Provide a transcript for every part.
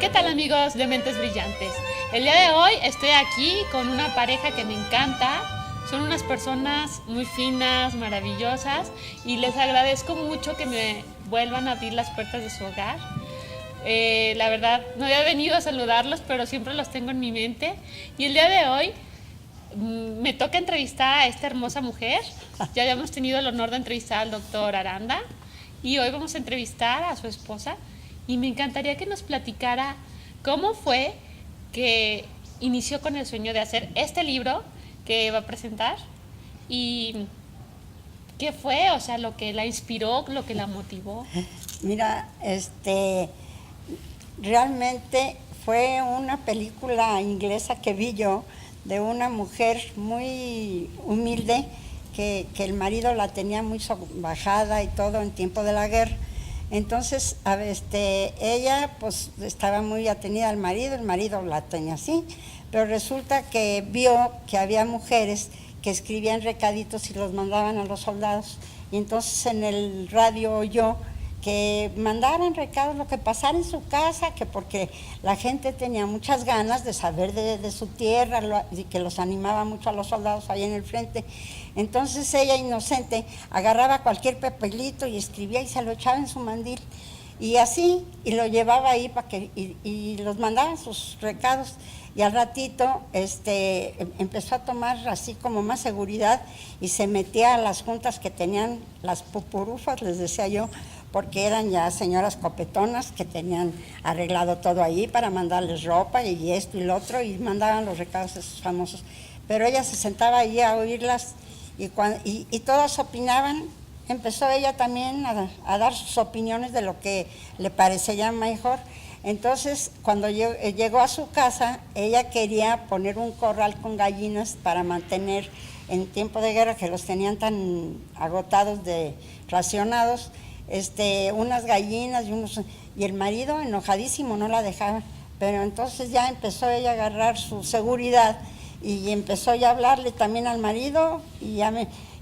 ¿Qué tal, amigos de Mentes Brillantes? El día de hoy estoy aquí con una pareja que me encanta. Son unas personas muy finas, maravillosas, y les agradezco mucho que me vuelvan a abrir las puertas de su hogar. La verdad, no había venido a saludarlos, pero siempre los tengo en mi mente. Y el día de hoy me toca entrevistar a esta hermosa mujer. Ya habíamos tenido el honor de entrevistar al doctor Aranda y hoy vamos a entrevistar a su esposa. Y me encantaría que nos platicara cómo fue que inició con el sueño de hacer este libro que va a presentar y qué fue, o sea, lo que la inspiró, lo que la motivó. Mira, realmente fue una película inglesa que vi yo de una mujer muy humilde que el marido la tenía muy bajada y todo en tiempo de la guerra. Entonces, ella pues estaba muy atenida al marido, el marido la tenía así, pero resulta que vio que había mujeres que escribían recaditos y los mandaban a los soldados, y entonces en el radio oyó que mandaran recados, lo que pasara en su casa, que porque la gente tenía muchas ganas de saber de su tierra y que los animaba mucho a los soldados ahí en el frente. Entonces ella, inocente, agarraba cualquier papelito y escribía y se lo echaba en su mandil, y así, y lo llevaba ahí para que, y los mandaban sus recados. Y al ratito empezó a tomar así como más seguridad y se metía a las juntas que tenían las pupurufas, les decía yo, porque eran ya señoras copetonas que tenían arreglado todo ahí para mandarles ropa y esto y lo otro, y mandaban los recados esos famosos. Pero ella se sentaba ahí a oírlas y todas opinaban. Empezó ella también a dar sus opiniones de lo que le parecía mejor. Entonces, cuando llegó a su casa, ella quería poner un corral con gallinas para mantener en tiempo de guerra, que los tenían tan agotados racionados, unas gallinas y el marido enojadísimo no la dejaba. Pero entonces ya empezó ella a agarrar su seguridad y empezó ya a hablarle también al marido, y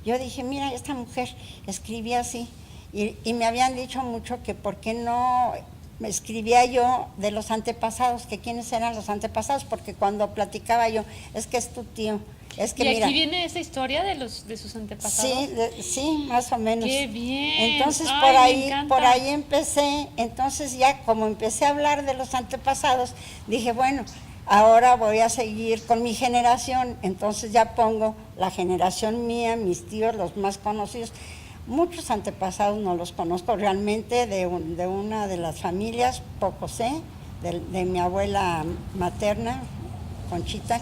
yo dije, mira, esta mujer escribía así, y me habían dicho mucho que por qué no me escribía yo de los antepasados, que quiénes eran los antepasados, porque cuando platicaba yo, es que es tu tío, es que ¿Y mira, aquí viene esa historia de sus antepasados? Sí, más o menos. ¡Qué bien! Entonces Ay, por ahí empecé. Entonces ya como empecé a hablar de los antepasados, dije, bueno, ahora voy a seguir con mi generación. Entonces ya pongo la generación mía, mis tíos, los más conocidos. Muchos antepasados no los conozco realmente, de una de las familias, poco sé, de mi abuela materna, Conchita,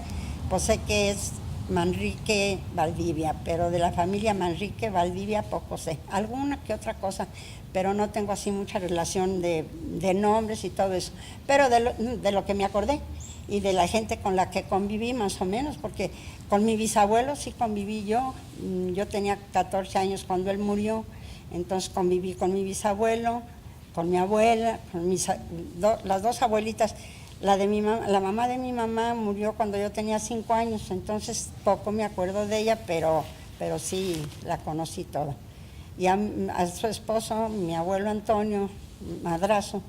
pues sé que es Manrique Valdivia, pero de la familia Manrique Valdivia poco sé, alguna que otra cosa, pero no tengo así mucha relación de nombres y todo eso, pero de lo que me acordé y de la gente con la que conviví más o menos, porque con mi bisabuelo sí conviví yo tenía 14 años cuando él murió, entonces conviví con mi bisabuelo, con mi abuela, con las dos abuelitas. La mamá de mi mamá murió cuando yo tenía 5 años, entonces poco me acuerdo de ella, pero sí la conocí toda. Y a su esposo, mi abuelo Antonio Madrazo,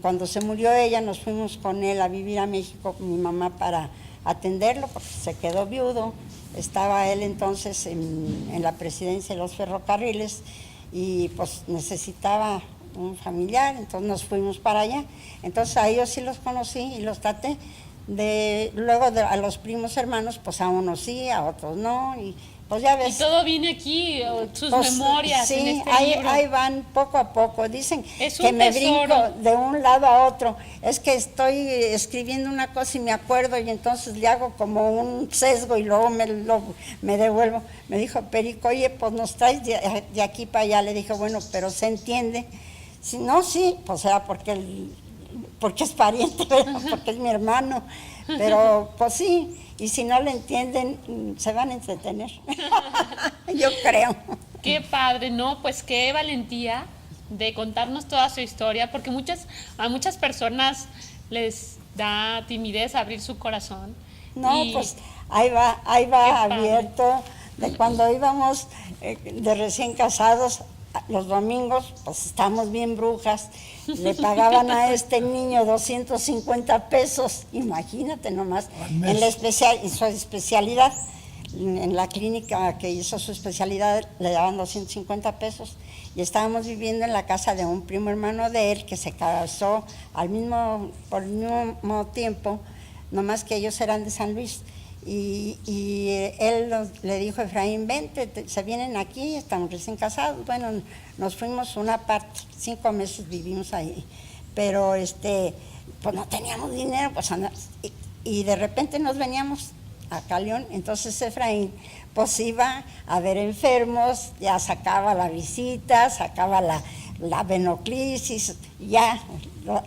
cuando se murió ella, nos fuimos con él a vivir a México con mi mamá para atenderlo, porque se quedó viudo. Estaba él entonces en la presidencia de los ferrocarriles y pues necesitaba un familiar, entonces nos fuimos para allá. Entonces a ellos sí los conocí y los traté. Luego a los primos hermanos, pues a unos sí, a otros no, y pues ya ves. Y todo viene aquí, sus pues, memorias sí, en este libro. Ahí van poco a poco. Dicen que tesoro. me brinco de un lado a otro. Es que estoy escribiendo una cosa y me acuerdo, y entonces le hago como un sesgo y luego me devuelvo. Me dijo Perico, oye, pues nos traes de aquí para allá. Le dije, bueno, pero se entiende. Si no, sí, pues era porque es pariente, porque es mi hermano, pero pues sí, y si no le entienden, se van a entretener, yo creo. Qué padre, ¿no? Pues qué valentía de contarnos toda su historia, porque a muchas personas les da timidez abrir su corazón. No, pues ahí va abierto, de cuando íbamos de recién casados, los domingos, pues estamos bien brujas, le pagaban a este niño 250 pesos, imagínate nomás, en su especialidad, en la clínica que hizo su especialidad le daban 250 pesos y estábamos viviendo en la casa de un primo hermano de él que se casó por el mismo tiempo, nomás que ellos eran de San Luis. Y él le dijo a Efraín, vente, se vienen aquí, estamos recién casados. Bueno, nos fuimos una parte, 5 meses vivimos ahí, pero pues no teníamos dinero, pues y de repente nos veníamos a León. Entonces Efraín pues iba a ver enfermos, ya sacaba la visita, sacaba la venoclisis, ya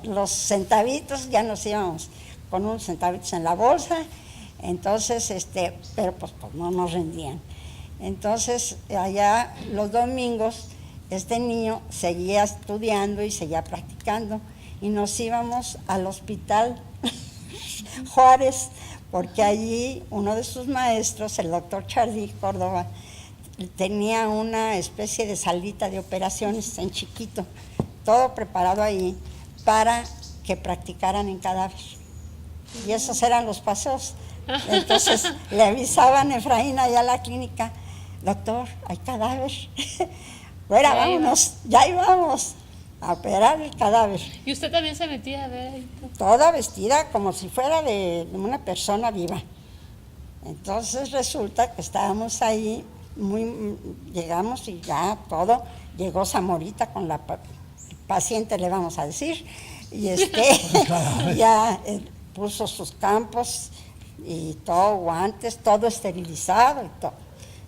los centavitos, ya nos íbamos con unos centavitos en la bolsa. Entonces, pero pues no nos rendían. Entonces, allá los domingos, este niño seguía estudiando y seguía practicando y nos íbamos al hospital Juárez, porque allí uno de sus maestros, el doctor Charly Córdoba, tenía una especie de salita de operaciones en chiquito, todo preparado ahí para que practicaran en cadáver. Y esos eran los paseos. Entonces le avisaban a Efraín allá a la clínica, doctor, hay cadáver. Bueno, vámonos, ya íbamos a operar el cadáver. ¿Y usted también se metía a ver? Toda vestida como si fuera de una persona viva. Entonces resulta que estábamos ahí, llegamos y ya todo, llegó Zamorita con la paciente, le vamos a decir, y ya puso sus campos y todo, guantes, todo esterilizado y todo.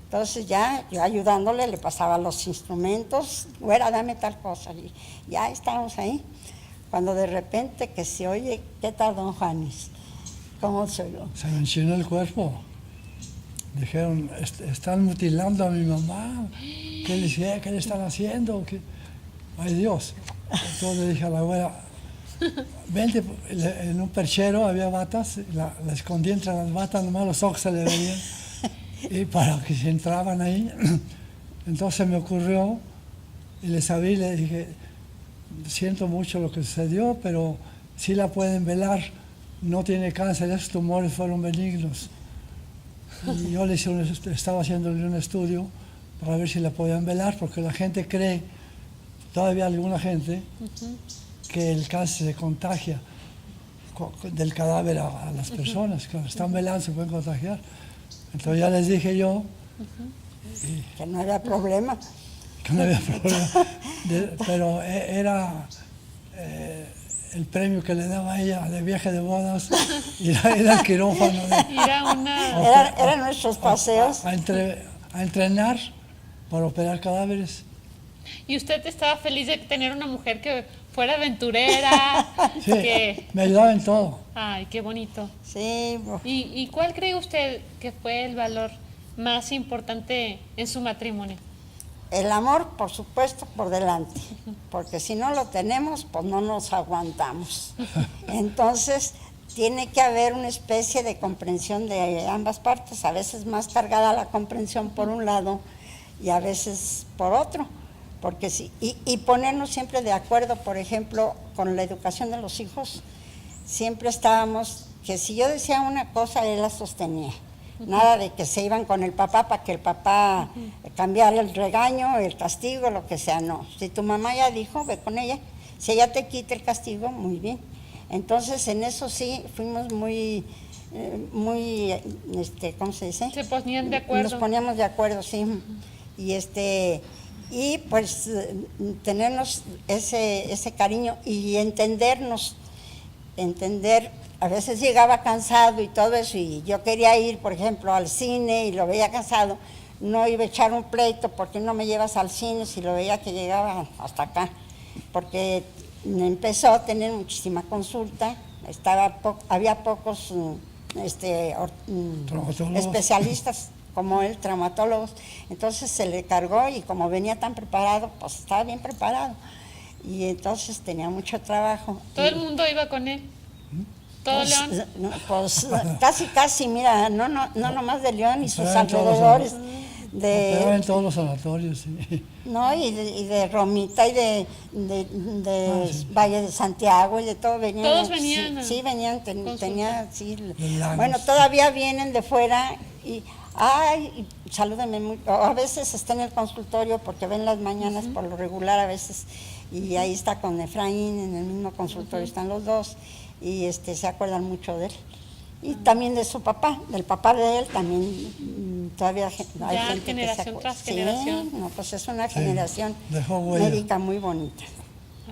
Entonces ya yo ayudándole le pasaba los instrumentos, güera, dame tal cosa, y ya estábamos ahí. Cuando de repente que se oye, ¿qué tal, don Juanis? ¿Cómo se oyó? Se me enchinó el cuerpo. Dijeron, están mutilando a mi mamá. ¿Qué le están haciendo? Ay, Dios. Entonces le dije a la abuela, vente, en un perchero había batas, la escondí entre las batas, nomás los ojos se le veían, y para que se entraban ahí. Entonces me ocurrió, y les avisé, le dije, siento mucho lo que sucedió, pero sí la pueden velar, no tiene cáncer, esos tumores fueron benignos. Y yo estaba haciéndole un estudio para ver si la podían velar, porque la gente cree, todavía alguna gente, que el cáncer se contagia del cadáver a las personas, que están velando se pueden contagiar. Entonces ya les dije yo que no había problema. Que no había problema, pero era el premio que le daba a ella de viaje de bodas, era el quirófano. Eran nuestros paseos. A entrenar para operar cadáveres. ¿Y usted estaba feliz de tener una mujer que fuera aventurera? Sí, me ayudaba en todo. Ay, qué bonito. Sí. ¿Y cuál cree usted que fue el valor más importante en su matrimonio? El amor, por supuesto, por delante, porque si no lo tenemos, pues no nos aguantamos. Entonces, tiene que haber una especie de comprensión de ambas partes, a veces más cargada la comprensión por un lado y a veces por otro. Porque sí, y ponernos siempre de acuerdo, por ejemplo, con la educación de los hijos, siempre estábamos, que si yo decía una cosa, él la sostenía. Nada de que se iban con el papá para que el papá cambiara el regaño, el castigo, lo que sea, no. Si tu mamá ya dijo, ve con ella. Si ella te quita el castigo, muy bien. Entonces, en eso sí, fuimos muy, ¿cómo se dice? Se ponían de acuerdo. Nos poníamos de acuerdo, sí. Y pues tenernos ese cariño y entendernos, a veces llegaba cansado y todo eso, y yo quería ir, por ejemplo, al cine y lo veía cansado, no iba a echar un pleito, porque no me llevas al cine si lo veía que llegaba hasta acá, porque empezó a tener muchísima consulta, había pocos especialistas como él, traumatólogos, entonces se le cargó y como venía tan preparado, pues estaba bien preparado y entonces tenía mucho trabajo. ¿Todo el mundo iba con él? ¿Todo León? Pues casi, mira, no nomás de León y sus alrededores, Pero en todos los sanatorios, sí. No, y de Romita y de Sí. Valle de Santiago y de todo venían. Todos venían Sí, venían, consulta. tenía, sí. Lagos. Bueno, todavía vienen de fuera y, ay, salúdenme mucho. A veces está en el consultorio porque ven las mañanas por lo regular a veces. Y ahí está con Efraín, en el mismo consultorio están los dos. Y se acuerdan mucho de él. Y también de su papá, del papá de él también todavía hay Ya, gente que se generación acuerda. tras generación. Sí, no, pues es una generación dejó huella. médica muy bonita.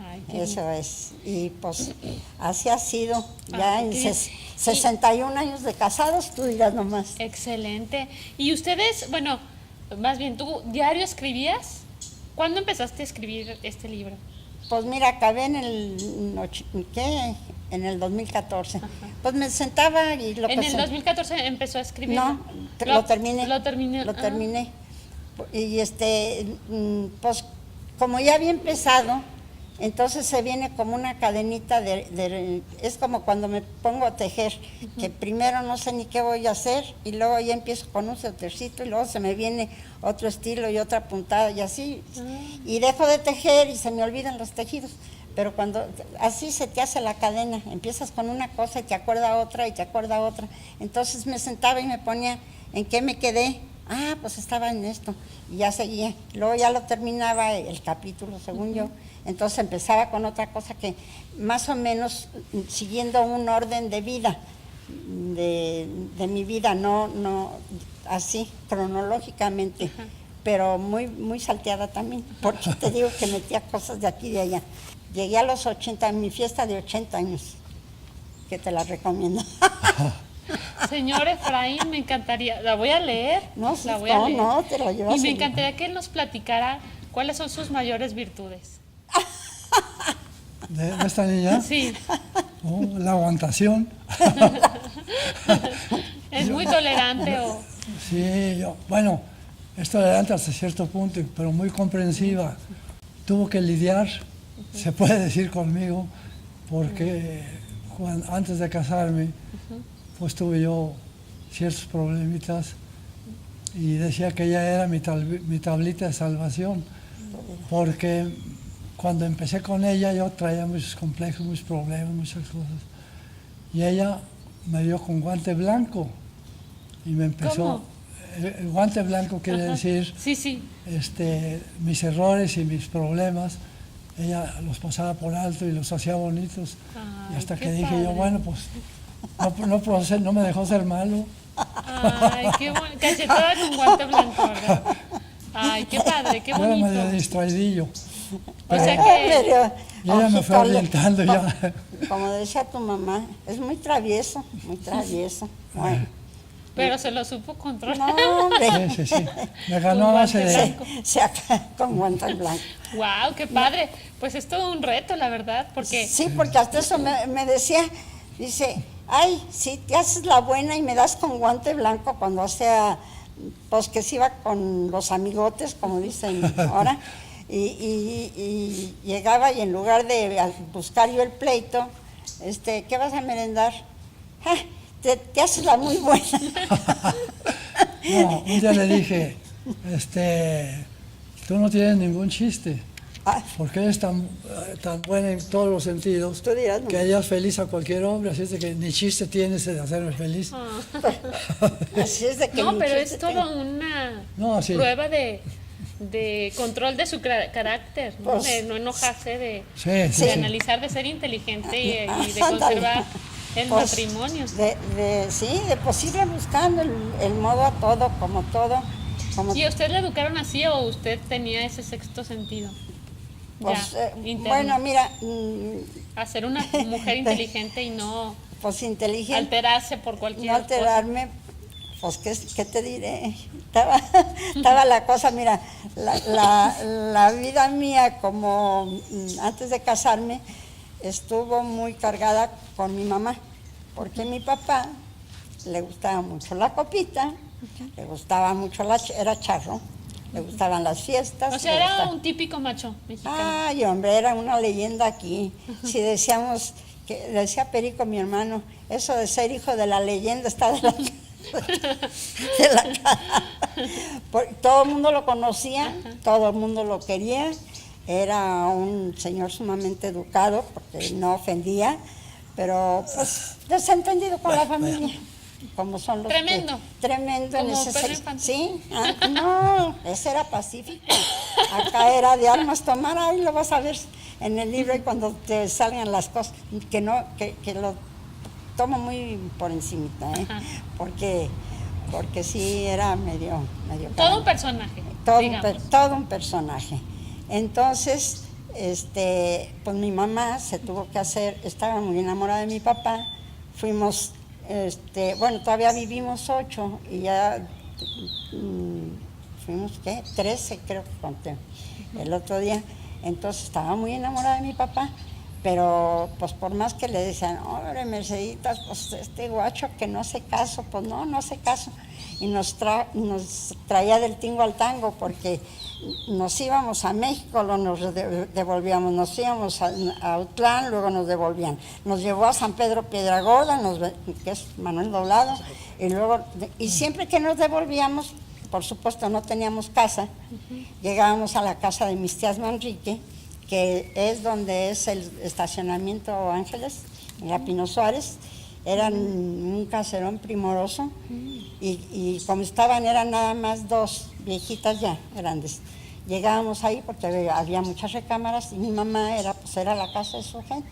Ay, qué Eso es. Y pues así ha sido. Ya Ay, en qué bien. 61 años de casados, tú dirás nomás. excelente. ¿Y ustedes, bueno, más bien, tú diario escribías? ¿Cuándo empezaste a escribir este libro? Pues mira, acabé ¿qué? En el 2014. Pues me sentaba y lo En el presentaba. 2014 empezó a escribir. No, lo terminé. Lo terminé. Lo Ah. terminé. Y pues como ya había empezado, entonces se viene como una cadenita es como cuando me pongo a tejer, que primero no sé ni qué voy a hacer y luego ya empiezo con un suétercito y luego se me viene otro estilo y otra puntada y así. Y dejo de tejer y se me olvidan los tejidos. Pero cuando así se te hace la cadena, empiezas con una cosa y te acuerda otra y te acuerda otra. Entonces me sentaba y me ponía en qué me quedé. Ah, pues estaba en esto. Y ya seguía. Luego ya lo terminaba el capítulo, según yo. Entonces empezaba con otra cosa que más o menos siguiendo un orden de vida, de mi vida, no así, cronológicamente. Pero muy, muy salteada también, porque te digo que metía cosas de aquí y de allá. Llegué a los 80, en mi fiesta de 80 años, que te la recomiendo. Señor Efraín, me encantaría, la voy a leer. No, sí, la voy a leer. no, te lo llevas. Y me encantaría que él nos platicara cuáles son sus mayores virtudes. ¿De esta niña? Sí, Oh, la aguantación. es muy tolerante o... Sí, bueno, es tolerante hasta cierto punto, pero muy comprensiva. Tuvo que lidiar, se puede decir conmigo, porque antes de casarme, pues tuve yo ciertos problemitas y decía que ella era mi tablita de salvación, porque cuando empecé con ella yo traía muchos complejos, muchos problemas, muchas cosas. Y ella me dio con guante blanco y me empezó... ¿Cómo? El guante blanco quiere decir Sí. mis errores y mis problemas. Ella los pasaba por alto y los hacía bonitos. Ay, Y hasta qué que dije padre. yo, bueno, pues no me dejó ser malo. Ay, qué bueno. Cachetada con guante blanco, ¿verdad? Ay, qué padre, qué Yo era medio bonito. distraidillo. O sea Pero, que... Y ella me fue ojito, orientando ya. Como decía tu mamá, es muy travieso, muy travieso. Bueno, Pero se lo supo controlar. no, hombre. Sí. Me ganó a base guante de... blanco. Se acá con guante blanco. Wow, qué padre. Pues es todo un reto, la verdad, porque Sí, porque hasta eso me decía, dice, ay, si te haces la buena y me das con guante blanco cuando hacía, pues que se iba con los amigotes, como dicen ahora, y llegaba y en lugar de buscar yo el pleito, ¿qué vas a merendar? Ah, te haces la muy buena. No, un día le dije, tú no tienes ningún chiste, Ah, porque eres tan buena en todos los sentidos, Tú dirás, no. que harías feliz a cualquier hombre, así es de que ni chiste tienes de hacerme feliz. así es de que no, mi pero chiste es todo una No, sí. prueba de control de su carácter, ¿no? Pues, De no enojarse, de Sí. analizar, de ser inteligente y de ándale. conservar el Pues, matrimonio. de posible buscando el modo a todo, como todo. Como, ¿Y a usted le educaron así o usted tenía ese sexto sentido? pues, Ya, interno. bueno, mira, A ser una mujer inteligente y no pues inteligente, alterarse por cualquier no alterarme, pues ¿qué te diré? Estaba la cosa, mira, la vida mía como antes de casarme estuvo muy cargada con mi mamá, porque mi papá le gustaba mucho la copita, le gustaba mucho era charro, le gustaban las fiestas. O sea, le era gustaba- un típico macho mexicano. Ay, hombre, era una leyenda aquí. Si decíamos, que decía Perico, mi hermano, eso de ser hijo de la leyenda está de la Todo el mundo lo conocía, todo el mundo lo quería. Era un señor sumamente educado, porque no ofendía, pero pues desentendido con la familia, como son los Tremendo. tremendo en Como ese Pedro Infante. sí, no, ese era pacífico. Acá era de armas tomar, ahí lo vas a ver en el libro y cuando te salgan las cosas, que no, que lo tomo muy por encimita, Ajá. porque sí era medio Todo un personaje, digamos. todo un personaje. Entonces, pues mi mamá se tuvo que hacer, estaba muy enamorada de mi papá, fuimos, bueno, todavía vivimos 8 y ya fuimos, ¿qué? 13 creo que conté el otro día. Entonces estaba muy enamorada de mi papá, pero pues por más que le decían, hombre, Merceditas, pues este guacho que no hace caso, pues no hace caso. Y nos traía del tingo al tango, porque nos íbamos a México, luego nos devolvíamos, nos íbamos a Autlán, luego nos devolvían. Nos llevó a San Pedro Piedragorda, que es Manuel Doblado, y siempre que nos devolvíamos, por supuesto no teníamos casa, llegábamos a la casa de mis tías Manrique, que es donde es el estacionamiento Ángeles, en la Pino Suárez. Eran un caserón primoroso y como eran nada más 2 viejitas ya grandes. Llegábamos ahí porque había muchas recámaras y mi mamá era la casa de su gente.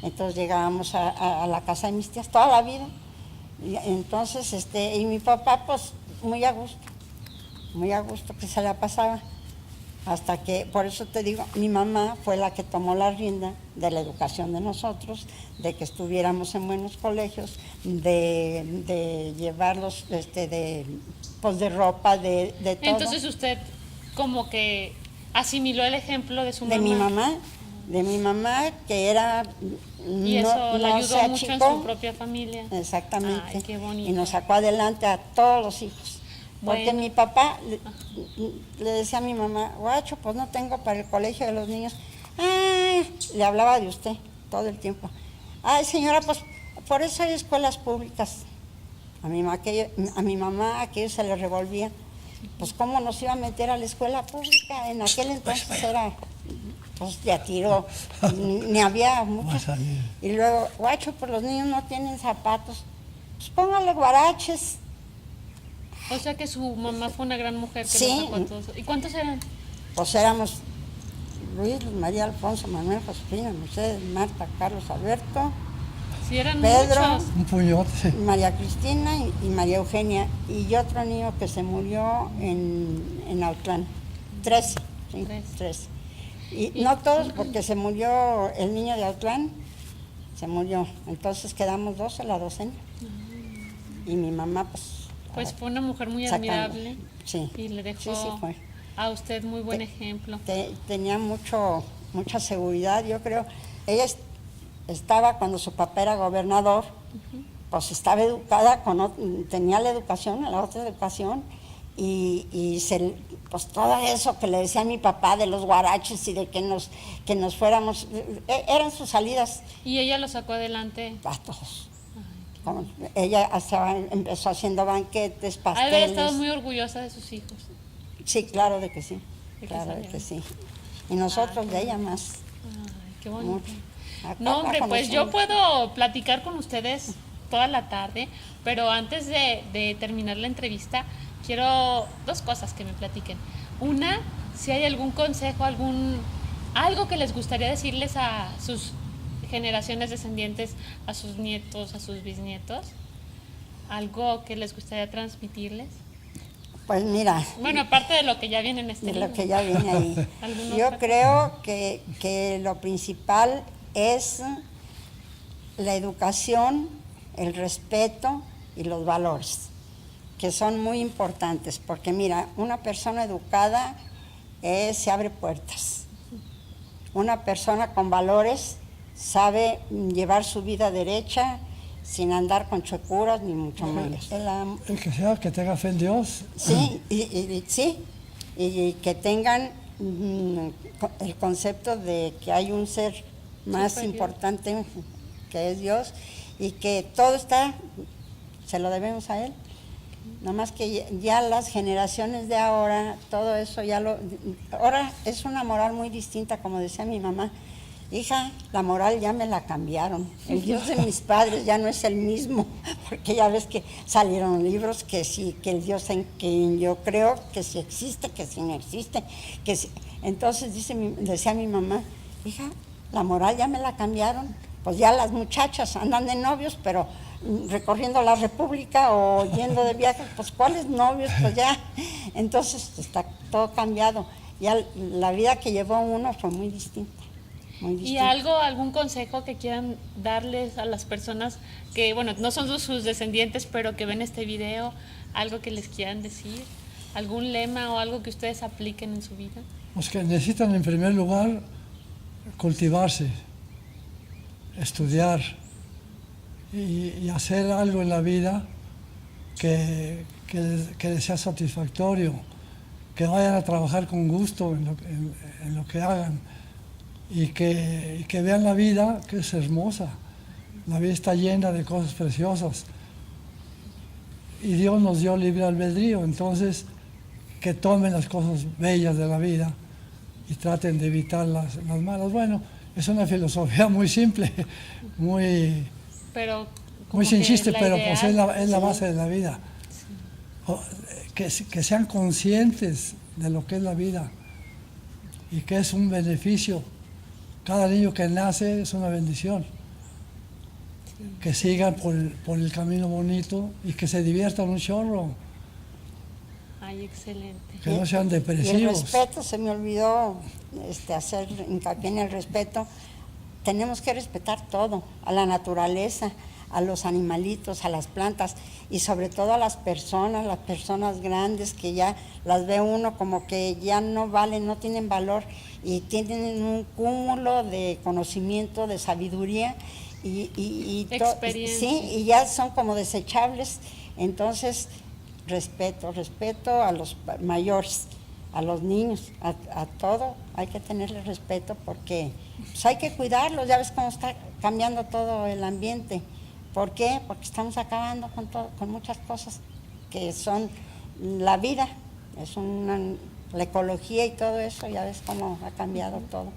Entonces llegábamos a la casa de mis tías toda la vida. Y entonces, y mi papá pues muy a gusto que se la pasaba. Hasta que, por eso te digo, mi mamá fue la que tomó la rienda de la educación de nosotros, de que estuviéramos en buenos colegios, de llevarlos, de ropa, de todo. Entonces usted como que asimiló el ejemplo de su mamá. De mi mamá, que era... Y eso le ayudó mucho en su propia familia. Exactamente. Ay, qué bonito. Y nos sacó adelante a todos los hijos. Porque Bueno. mi papá le decía a mi mamá, guacho, pues no tengo para el colegio de los niños. Le hablaba de usted todo el tiempo. Ay, señora, pues por eso hay escuelas públicas. A mi mamá aquello se le revolvía. Pues cómo nos iba a meter a la escuela pública. En aquel entonces era, pues de a tiro, ni había muchos. Y luego, guacho, pues los niños no tienen zapatos. Pues póngale guaraches. O sea que su mamá fue una gran mujer que Sí. los sacó a todos. ¿Y cuántos eran? Pues éramos Luis, María, Alfonso, Manuel, Josefina, Mercedes, Marta, Carlos, Alberto, Sí, eran Pedro, muchos. Un puñote. María Cristina y María Eugenia. Y otro niño que se murió en Autlán. 13, sí, 13. Y no todos, porque se murió el niño de Autlán, se murió. Entonces quedamos 12, la docena. Y mi mamá, Pues fue una mujer muy admirable. Sí. Y le dejó Sí, fue. a usted muy buen ejemplo. Tenía mucha seguridad, yo creo. Ella estaba, cuando su papá era gobernador, pues estaba educada, tenía la educación, la otra educación, pues todo eso que le decía a mi papá de los guaraches y de que nos fuéramos, eran sus salidas Y ella lo sacó adelante. a todos. Ella empezó haciendo banquetes, Ha de pasteles. haber estado muy orgullosa de sus hijos. Sí, claro de que sí, De que claro de salieron. que sí. Y nosotros de ella más. Ay, qué bonito. Mucho. Acá No, hombre, la pues yo conocemos. puedo platicar con ustedes toda la tarde, pero antes de terminar la entrevista, quiero 2 cosas que me platiquen. Una, si hay algún consejo, algo que les gustaría decirles a sus generaciones descendientes, a sus nietos, a sus bisnietos, algo que les gustaría transmitirles. Pues mira, Bueno, aparte de lo que ya viene en este de libro. lo que ya viene ahí. ¿Alguna Yo otra creo que lo principal es la educación, el respeto y los valores, que son muy importantes, porque mira, una persona educada se abre puertas. Una persona con valores sabe llevar su vida derecha, sin andar con chocuras ni mucho menos. El que sea, que tenga fe en Dios. Sí, y que tengan el concepto de que hay un ser más Superior. importante que es Dios y que todo se lo debemos a Él. Nada más que ya las generaciones de ahora, todo eso ahora es una moral muy distinta, como decía mi mamá. Hija, la moral ya me la cambiaron. El Dios de mis padres ya no es el mismo, porque ya ves que salieron libros que sí, que el Dios en quien yo creo, que sí existe, que sí no existe. Que sí. Entonces decía mi mamá, hija, la moral ya me la cambiaron. Pues ya las muchachas andan de novios, pero recorriendo la República o yendo de viaje, pues ¿cuáles novios? Pues ya. Entonces está todo cambiado. Ya la vida que llevó uno fue muy distinta. ¿Y algún consejo que quieran darles a las personas que, bueno, no son sus descendientes, pero que ven este video? ¿Algo que les quieran decir? ¿Algún lema o algo que ustedes apliquen en su vida? Pues que necesitan en primer lugar cultivarse, estudiar y hacer algo en la vida que les sea satisfactorio, que vayan a trabajar con gusto en lo que hagan. Y que vean la vida, que es hermosa. La vida está llena de cosas preciosas. Y Dios nos dio libre albedrío, entonces que tomen las cosas bellas de la vida y traten de evitar las malas. Bueno, es una filosofía muy simple, muy sin chiste, pero pues es la base de la vida. Que sean conscientes de lo que es la vida y que es un beneficio. Cada niño que nace es una bendición. Sí. Que sigan por el camino bonito y que se diviertan un chorro. Ay, excelente. Que no sean depresivos. Y el respeto, se me olvidó hacer hincapié en el respeto. Tenemos que respetar todo, a la naturaleza, a los animalitos, a las plantas y sobre todo a las personas grandes que ya las ve uno como que ya no valen, no tienen valor y tienen un cúmulo de conocimiento, de sabiduría y experiencia. Sí, y ya son como desechables. Entonces, respeto a los mayores, a los niños, a todo hay que tenerle respeto porque pues, hay que cuidarlos. Ya ves cómo está cambiando todo el ambiente. ¿Por qué? Porque estamos acabando con muchas cosas que son la vida, la ecología y todo eso, ya ves cómo ha cambiado todo.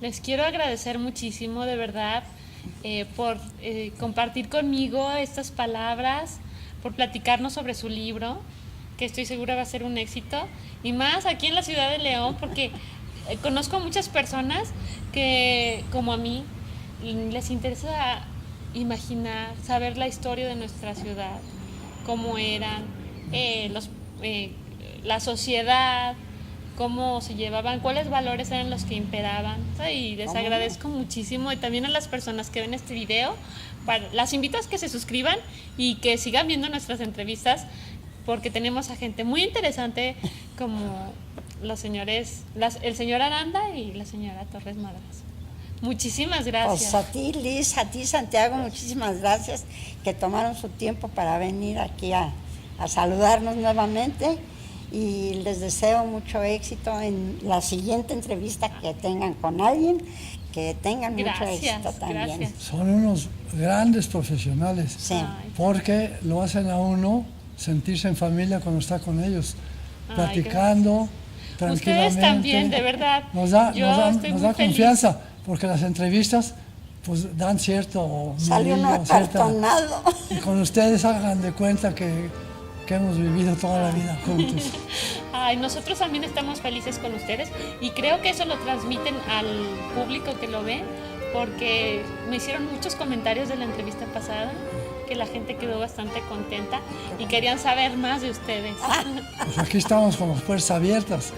Les quiero agradecer muchísimo, de verdad, por compartir conmigo estas palabras, por platicarnos sobre su libro, que estoy segura va a ser un éxito, y más aquí en la ciudad de León, porque conozco a muchas personas que, como a mí, les interesa imaginar, saber la historia de nuestra ciudad, cómo eran, la sociedad, cómo se llevaban, cuáles valores eran los que imperaban. Y les agradezco muchísimo, y también a las personas que ven este video, las invito a que se suscriban y que sigan viendo nuestras entrevistas, porque tenemos a gente muy interesante como el señor Aranda y la señora Torres Madrazo. Muchísimas gracias. Pues a ti, Liz, a ti, Santiago, muchísimas gracias que tomaron su tiempo para venir aquí a saludarnos nuevamente y les deseo mucho éxito en la siguiente entrevista que tengan con alguien, que tengan mucho éxito también. Gracias. Son unos grandes profesionales, sí, porque lo hacen a uno sentirse en familia cuando está con ellos, platicando tranquilamente. Ustedes también, de verdad. Nos da confianza. Porque las entrevistas pues dan cierto sale uno acartonado. Y con ustedes hagan de cuenta que hemos vivido toda la vida juntos. Ay, nosotros también estamos felices con ustedes y creo que eso lo transmiten al público que lo ve, porque me hicieron muchos comentarios de la entrevista pasada, que la gente quedó bastante contenta y querían saber más de ustedes. Pues aquí estamos con las puertas abiertas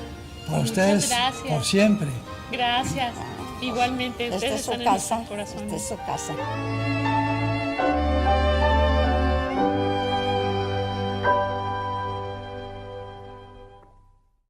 para ustedes por siempre. Gracias. Igualmente, ustedes están en nuestro corazón. Esta es su casa.